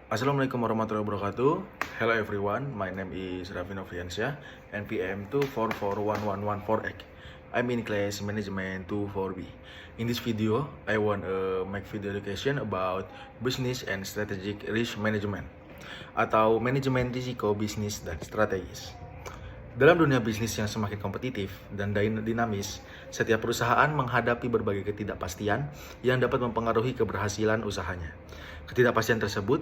Assalamualaikum warahmatullahi wabarakatuh. Hello everyone, my name is Raffi Novriansyah, NPM 2441114X. I'm in class management 24B. In this video, I want to make video education about business and strategic risk management atau manajemen risiko bisnis dan strategis. Dalam dunia bisnis yang semakin kompetitif dan dinamis, setiap perusahaan menghadapi berbagai ketidakpastian yang dapat mempengaruhi keberhasilan usahanya. Ketidakpastian tersebut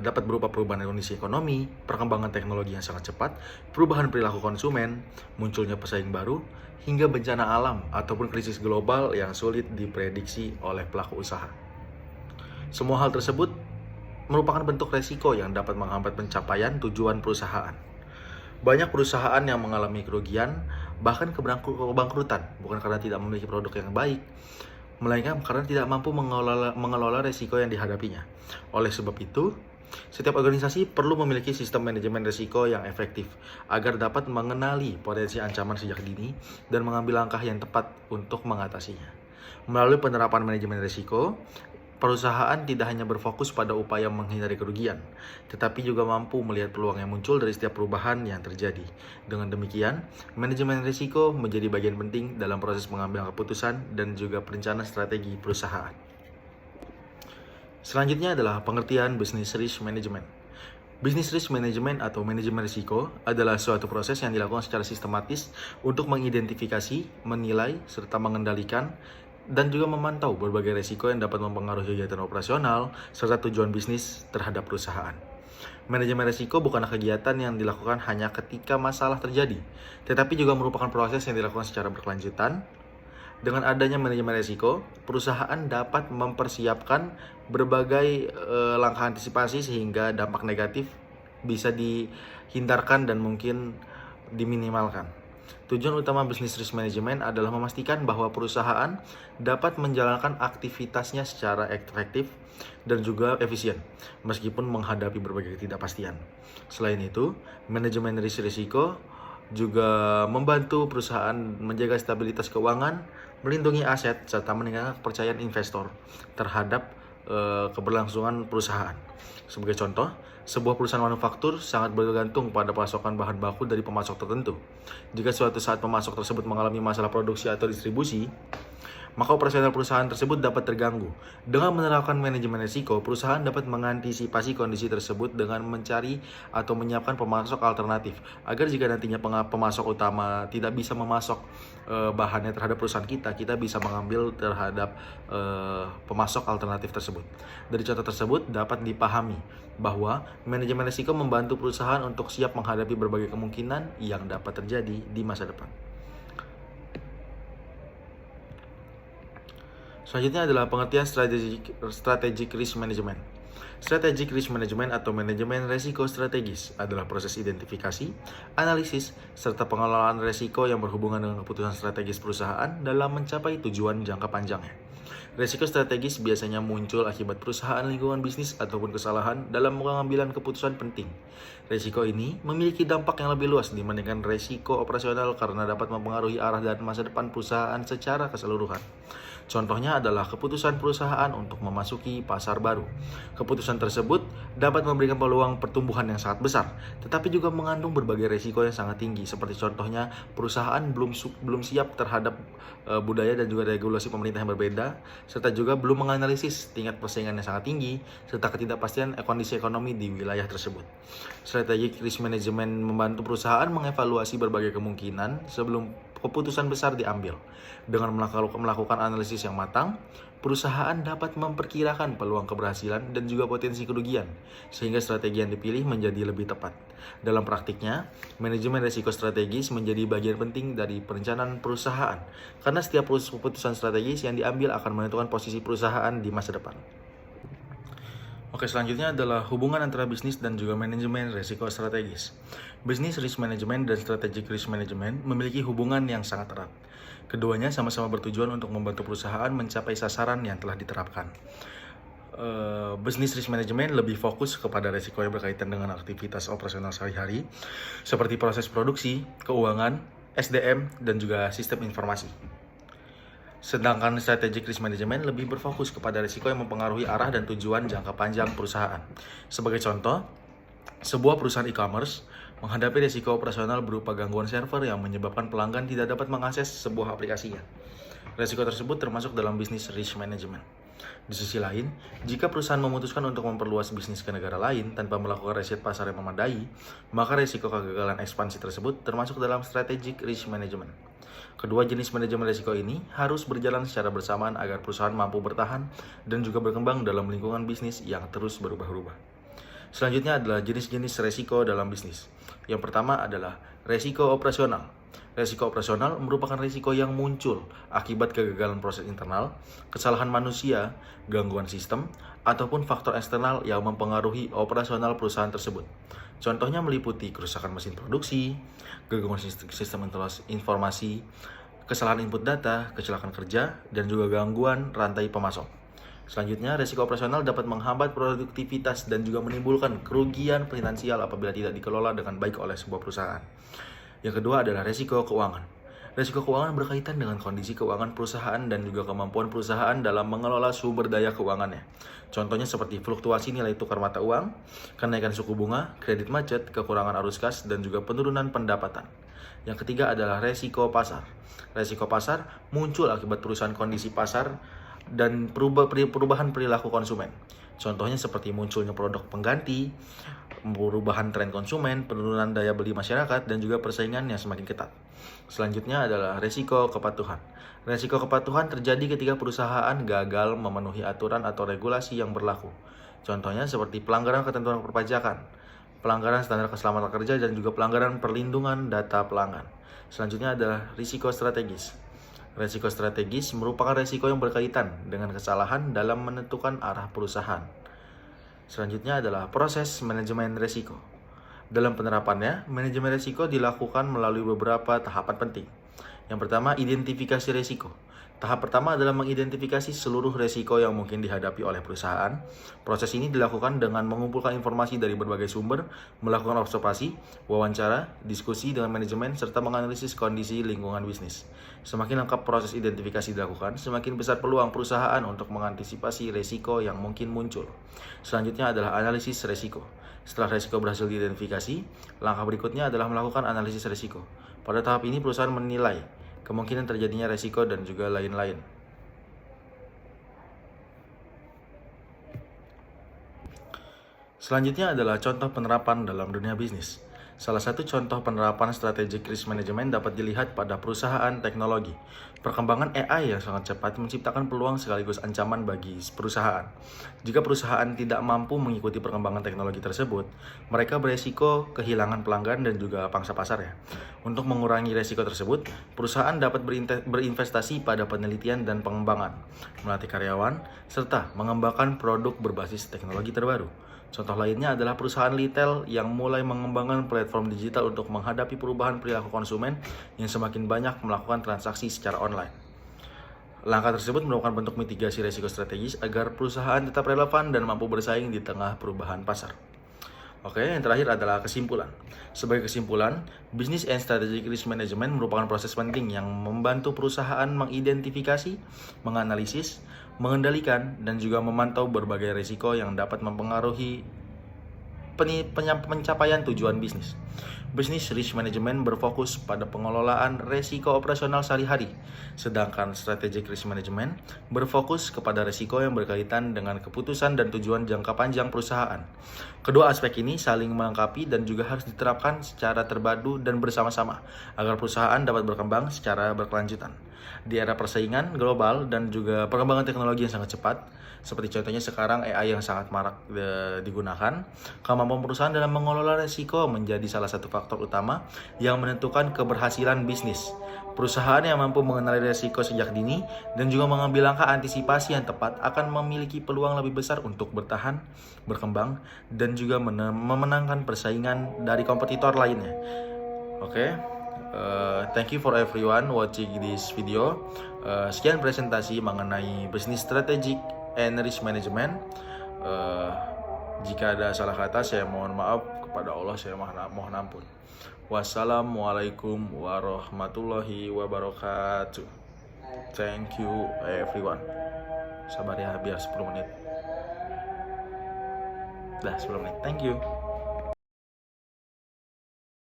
dapat berupa perubahan kondisi ekonomi, perkembangan teknologi yang sangat cepat, perubahan perilaku konsumen, munculnya pesaing baru, hingga bencana alam ataupun krisis global yang sulit diprediksi oleh pelaku usaha. Semua hal tersebut merupakan bentuk resiko yang dapat menghambat pencapaian tujuan perusahaan. Banyak perusahaan yang mengalami kerugian, bahkan kebangkrutan, bukan karena tidak memiliki produk yang baik, melainkan karena tidak mampu mengelola resiko yang dihadapinya. Oleh sebab itu, setiap organisasi perlu memiliki sistem manajemen risiko yang efektif agar dapat mengenali potensi ancaman sejak dini dan mengambil langkah yang tepat untuk mengatasinya. Melalui penerapan manajemen risiko, perusahaan tidak hanya berfokus pada upaya menghindari kerugian, tetapi juga mampu melihat peluang yang muncul dari setiap perubahan yang terjadi. Dengan demikian, manajemen risiko menjadi bagian penting dalam proses mengambil keputusan dan juga perencanaan strategi perusahaan. Selanjutnya adalah pengertian business risk management. Business risk management atau manajemen risiko adalah suatu proses yang dilakukan secara sistematis untuk mengidentifikasi, menilai, serta mengendalikan dan juga memantau berbagai resiko yang dapat mempengaruhi kegiatan operasional serta tujuan bisnis terhadap perusahaan. Manajemen risiko bukanlah kegiatan yang dilakukan hanya ketika masalah terjadi, tetapi juga merupakan proses yang dilakukan secara berkelanjutan. Dengan adanya manajemen risiko, perusahaan dapat mempersiapkan berbagai langkah antisipasi sehingga dampak negatif bisa dihindarkan dan mungkin diminimalkan. Tujuan utama bisnis risk management adalah memastikan bahwa perusahaan dapat menjalankan aktivitasnya secara efektif dan juga efisien, meskipun menghadapi berbagai ketidakpastian. Selain itu, manajemen risiko juga membantu perusahaan menjaga stabilitas keuangan, melindungi aset, serta meningkatkan kepercayaan investor terhadap keberlangsungan perusahaan. Sebagai contoh, sebuah perusahaan manufaktur sangat bergantung pada pasokan bahan baku dari pemasok tertentu. Jika suatu saat pemasok tersebut mengalami masalah produksi atau distribusi, maka operasional perusahaan tersebut dapat terganggu. Dengan menerapkan manajemen risiko, perusahaan dapat mengantisipasi kondisi tersebut dengan mencari atau menyiapkan pemasok alternatif, agar jika nantinya pemasok utama tidak bisa memasok bahannya terhadap perusahaan kita bisa mengambil terhadap pemasok alternatif tersebut. Dari contoh tersebut dapat dipahami bahwa manajemen risiko membantu perusahaan untuk siap menghadapi berbagai kemungkinan yang dapat terjadi di masa depan. Selanjutnya adalah pengertian strategic risk management. Strategic risk management atau manajemen risiko strategis adalah proses identifikasi, analisis, serta pengelolaan risiko yang berhubungan dengan keputusan strategis perusahaan dalam mencapai tujuan jangka panjangnya. Risiko strategis biasanya muncul akibat perusahaan, lingkungan bisnis, ataupun kesalahan dalam pengambilan keputusan penting. Risiko ini memiliki dampak yang lebih luas dibandingkan risiko operasional karena dapat mempengaruhi arah dan masa depan perusahaan secara keseluruhan. Contohnya adalah keputusan perusahaan untuk memasuki pasar baru. Keputusan tersebut dapat memberikan peluang pertumbuhan yang sangat besar, tetapi juga mengandung berbagai risiko yang sangat tinggi. Seperti contohnya, perusahaan belum siap terhadap budaya dan juga regulasi pemerintah yang berbeda, serta juga belum menganalisis tingkat persaingan yang sangat tinggi, serta ketidakpastian kondisi ekonomi di wilayah tersebut. Strategic risk management membantu perusahaan mengevaluasi berbagai kemungkinan sebelum keputusan besar diambil. Dengan melakukan analisis yang matang, perusahaan dapat memperkirakan peluang keberhasilan dan juga potensi kerugian, sehingga strategi yang dipilih menjadi lebih tepat. Dalam praktiknya, manajemen risiko strategis menjadi bagian penting dari perencanaan perusahaan, karena setiap keputusan strategis yang diambil akan menentukan posisi perusahaan di masa depan. Oke, selanjutnya adalah hubungan antara bisnis dan juga manajemen risiko strategis. Business risk management dan strategic risk management memiliki hubungan yang sangat erat. Keduanya sama-sama bertujuan untuk membantu perusahaan mencapai sasaran yang telah diterapkan. Business risk management lebih fokus kepada risiko yang berkaitan dengan aktivitas operasional sehari-hari, seperti proses produksi, keuangan, SDM, dan juga sistem informasi. Sedangkan strategic risk management lebih berfokus kepada risiko yang mempengaruhi arah dan tujuan jangka panjang perusahaan. Sebagai contoh, sebuah perusahaan e-commerce menghadapi risiko operasional berupa gangguan server yang menyebabkan pelanggan tidak dapat mengakses sebuah aplikasinya. Risiko tersebut termasuk dalam bisnis risk management. Di sisi lain, jika perusahaan memutuskan untuk memperluas bisnis ke negara lain tanpa melakukan riset pasar yang memadai, maka risiko kegagalan ekspansi tersebut termasuk dalam strategic risk management. Kedua jenis manajemen risiko ini harus berjalan secara bersamaan agar perusahaan mampu bertahan dan juga berkembang dalam lingkungan bisnis yang terus berubah-ubah. Selanjutnya adalah jenis-jenis risiko dalam bisnis. Yang pertama adalah risiko operasional. Risiko operasional merupakan risiko yang muncul akibat kegagalan proses internal, kesalahan manusia, gangguan sistem, ataupun faktor eksternal yang mempengaruhi operasional perusahaan tersebut. Contohnya meliputi kerusakan mesin produksi, gangguan sistem informasi, kesalahan input data, kecelakaan kerja, dan juga gangguan rantai pemasok. Selanjutnya, risiko operasional dapat menghambat produktivitas dan juga menimbulkan kerugian finansial apabila tidak dikelola dengan baik oleh sebuah perusahaan. Yang kedua adalah risiko keuangan. Risiko keuangan berkaitan dengan kondisi keuangan perusahaan dan juga kemampuan perusahaan dalam mengelola sumber daya keuangannya. Contohnya seperti fluktuasi nilai tukar mata uang, kenaikan suku bunga, kredit macet, kekurangan arus kas, dan juga penurunan pendapatan. Yang ketiga adalah risiko pasar. Risiko pasar muncul akibat perubahan kondisi pasar dan perubahan perilaku konsumen. Contohnya seperti munculnya produk pengganti, perubahan tren konsumen, penurunan daya beli masyarakat, dan juga persaingan yang semakin ketat. Selanjutnya adalah risiko kepatuhan. Risiko kepatuhan terjadi ketika perusahaan gagal memenuhi aturan atau regulasi yang berlaku. Contohnya seperti pelanggaran ketentuan perpajakan, pelanggaran standar keselamatan kerja, dan juga pelanggaran perlindungan data pelanggan. Selanjutnya adalah risiko strategis. Risiko strategis merupakan risiko yang berkaitan dengan kesalahan dalam menentukan arah perusahaan. Selanjutnya adalah proses manajemen risiko. Dalam penerapannya, manajemen risiko dilakukan melalui beberapa tahapan penting. Yang pertama, identifikasi risiko. Tahap pertama adalah mengidentifikasi seluruh risiko yang mungkin dihadapi oleh perusahaan. Proses ini dilakukan dengan mengumpulkan informasi dari berbagai sumber, melakukan observasi, wawancara, diskusi dengan manajemen, serta menganalisis kondisi lingkungan bisnis. Semakin lengkap proses identifikasi dilakukan, semakin besar peluang perusahaan untuk mengantisipasi risiko yang mungkin muncul. Selanjutnya adalah analisis risiko. Setelah risiko berhasil diidentifikasi, langkah berikutnya adalah melakukan analisis risiko. Pada tahap ini perusahaan menilai kemungkinan terjadinya risiko dan juga lain-lain. Selanjutnya adalah contoh penerapan dalam dunia bisnis. Salah satu contoh penerapan strategic risk management dapat dilihat pada perusahaan teknologi. Perkembangan AI yang sangat cepat menciptakan peluang sekaligus ancaman bagi perusahaan. Jika perusahaan tidak mampu mengikuti perkembangan teknologi tersebut, mereka beresiko kehilangan pelanggan dan juga pangsa pasar ya. Untuk mengurangi risiko tersebut, perusahaan dapat berinvestasi pada penelitian dan pengembangan, melatih karyawan, serta mengembangkan produk berbasis teknologi terbaru. Contoh lainnya adalah perusahaan retail yang mulai mengembangkan platform digital untuk menghadapi perubahan perilaku konsumen yang semakin banyak melakukan transaksi secara online. Langkah tersebut merupakan bentuk mitigasi risiko strategis agar perusahaan tetap relevan dan mampu bersaing di tengah perubahan pasar. Oke, yang terakhir adalah kesimpulan. Sebagai kesimpulan, Business and Strategic Risk Management merupakan proses penting yang membantu perusahaan mengidentifikasi, menganalisis, mengendalikan, dan juga memantau berbagai risiko yang dapat mempengaruhi pencapaian tujuan bisnis. Business Risk Management berfokus pada pengelolaan risiko operasional sehari-hari, sedangkan Strategic Risk Management berfokus kepada risiko yang berkaitan dengan keputusan dan tujuan jangka panjang perusahaan. Kedua aspek ini saling melengkapi dan juga harus diterapkan secara terpadu dan bersama-sama agar perusahaan dapat berkembang secara berkelanjutan. Di era persaingan global dan juga perkembangan teknologi yang sangat cepat, seperti contohnya sekarang AI yang sangat marak digunakan, kemampuan perusahaan dalam mengelola risiko menjadi salah satu faktor utama yang menentukan keberhasilan bisnis. Perusahaan yang mampu mengenali risiko sejak dini dan juga mengambil langkah antisipasi yang tepat akan memiliki peluang lebih besar untuk bertahan, berkembang, dan juga memenangkan persaingan dari kompetitor lainnya. Oke. Thank you for everyone watching this video. Sekian presentasi mengenai business strategic and risk management. Jika ada salah kata, saya mohon maaf. Kepada Allah saya mohon ampun. Wassalamualaikum warahmatullahi wabarakatuh. Thank you everyone. Sabar ya biar 10 menit. Dah 10 menit. Thank you.